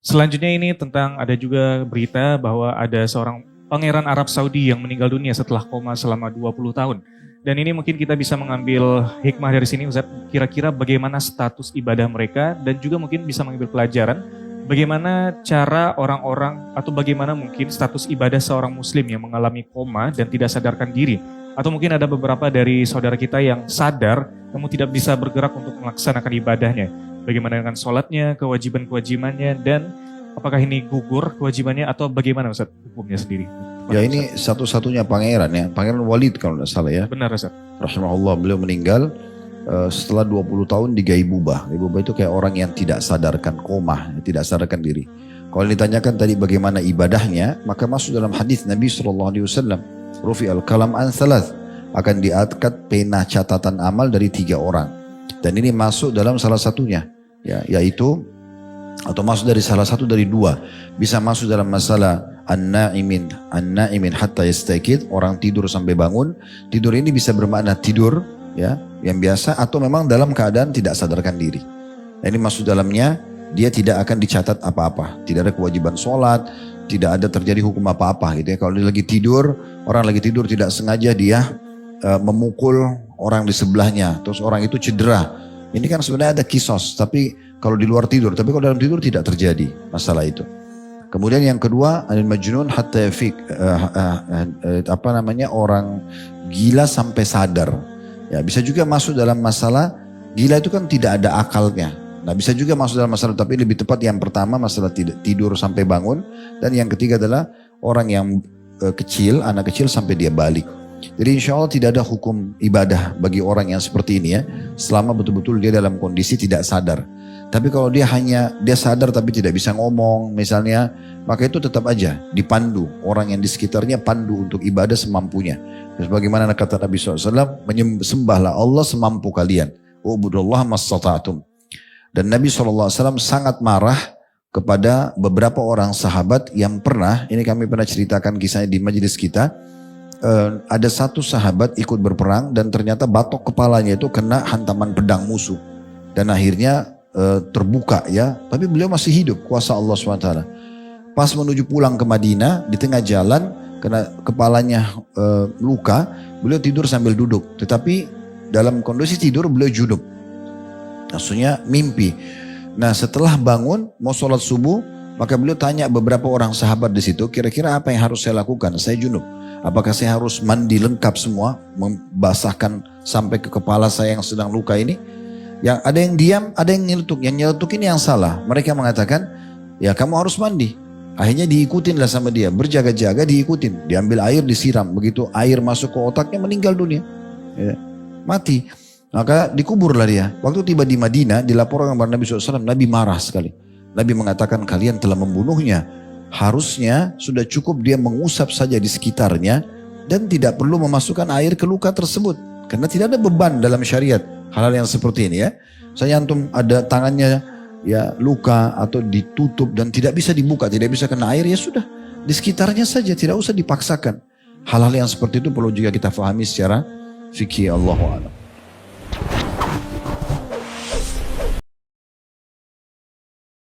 Selanjutnya ini tentang ada juga berita bahwa ada seorang pangeran Arab Saudi yang meninggal dunia setelah koma selama 20 tahun. Dan ini mungkin kita bisa mengambil hikmah dari sini Ustaz, kira-kira bagaimana status ibadah mereka dan juga mungkin bisa mengambil pelajaran bagaimana cara orang-orang atau bagaimana mungkin status ibadah seorang muslim yang mengalami koma dan tidak sadarkan diri. Atau mungkin ada beberapa dari saudara kita yang sadar namun tidak bisa bergerak untuk melaksanakan ibadahnya. Bagaimana dengan sholatnya, kewajiban-kewajibannya, dan apakah ini gugur kewajibannya atau bagaimana Ustaz hukumnya sendiri? Ya ini satu-satunya pangeran ya, Pangeran Walid kalau tidak salah ya. Benar Ustaz. Rahimahullah, beliau meninggal setelah 20 tahun di Gaibubah. Gaibubah itu kayak orang yang tidak sadarkan koma, tidak sadarkan diri. Kalau ditanyakan tadi bagaimana ibadahnya, maka masuk dalam hadis Nabi SAW. Rufi al-kalam an thalath, akan diangkat pena catatan amal dari 3 orang. Dan ini masuk dalam salah satunya, ya, yaitu atau masuk dari salah satu dari 2. Bisa masuk dalam masalah an-na'imin hatta yastaqid, orang tidur sampai bangun. Tidur ini bisa bermakna tidur ya yang biasa atau memang dalam keadaan tidak sadarkan diri. Nah, ini masuk dalamnya, dia tidak akan dicatat apa-apa, tidak ada kewajiban sholat, tidak ada terjadi hukum apa-apa gitu ya. Kalau dia lagi tidur, orang lagi tidur tidak sengaja dia memukul orang di sebelahnya, terus orang itu cedera. Ini kan sebenarnya ada kisos, tapi kalau di luar tidur, tapi kalau dalam tidur tidak terjadi masalah itu. Kemudian yang kedua, al-majnun hatta yafiq, orang gila sampai sadar. Ya, bisa juga masuk dalam masalah gila itu kan tidak ada akalnya. Nah, bisa juga masuk dalam masalah, tapi lebih tepat yang pertama masalah tidur sampai bangun, dan yang ketiga adalah orang yang kecil, anak kecil sampai dia balik. Jadi insya Allah tidak ada hukum ibadah bagi orang yang seperti ini ya, selama betul-betul dia dalam kondisi tidak sadar. Tapi kalau dia sadar tapi tidak bisa ngomong misalnya, maka itu tetap aja dipandu, orang yang di sekitarnya pandu untuk ibadah semampunya. Sebagaimana kata Nabi SAW, sembahlah Allah semampu kalian. Ubudullah mastata'tum. Dan Nabi SAW sangat marah kepada beberapa orang sahabat yang pernah, ini kami pernah ceritakan kisahnya di majelis kita. Ada satu sahabat ikut berperang dan ternyata batok kepalanya itu kena hantaman pedang musuh. Dan akhirnya terbuka ya, tapi beliau masih hidup, kuasa Allah SWT. Pas menuju pulang ke Madinah, di tengah jalan kena kepalanya luka, beliau tidur sambil duduk. Tetapi dalam kondisi tidur beliau junub, maksudnya mimpi. Nah setelah bangun mau sholat subuh, maka beliau tanya beberapa orang sahabat di situ, kira-kira apa yang harus saya lakukan? Saya junub. Apakah saya harus mandi lengkap semua, membasahkan sampai ke kepala saya yang sedang luka ini? Yang ada yang diam, ada yang nyeletuk. Yang nyeletuk ini yang salah. Mereka mengatakan, ya kamu harus mandi. Akhirnya diikutin lah sama dia, berjaga-jaga diikutin. Diambil air, disiram. Begitu air masuk ke otaknya, meninggal dunia. Ya, mati. Maka dikuburlah dia. Waktu tiba di Madinah, dilaporkan kepada Nabi SAW, Nabi marah sekali. Nabi mengatakan, kalian telah membunuhnya. Harusnya sudah cukup dia mengusap saja di sekitarnya dan tidak perlu memasukkan air ke luka tersebut. Karena tidak ada beban dalam syariat hal-hal yang seperti ini ya. Saya antum ada tangannya ya luka atau ditutup dan tidak bisa dibuka, tidak bisa kena air, ya sudah di sekitarnya saja, tidak usah dipaksakan. Hal-hal yang seperti itu perlu juga kita fahami secara fikih. Allahu a'lam.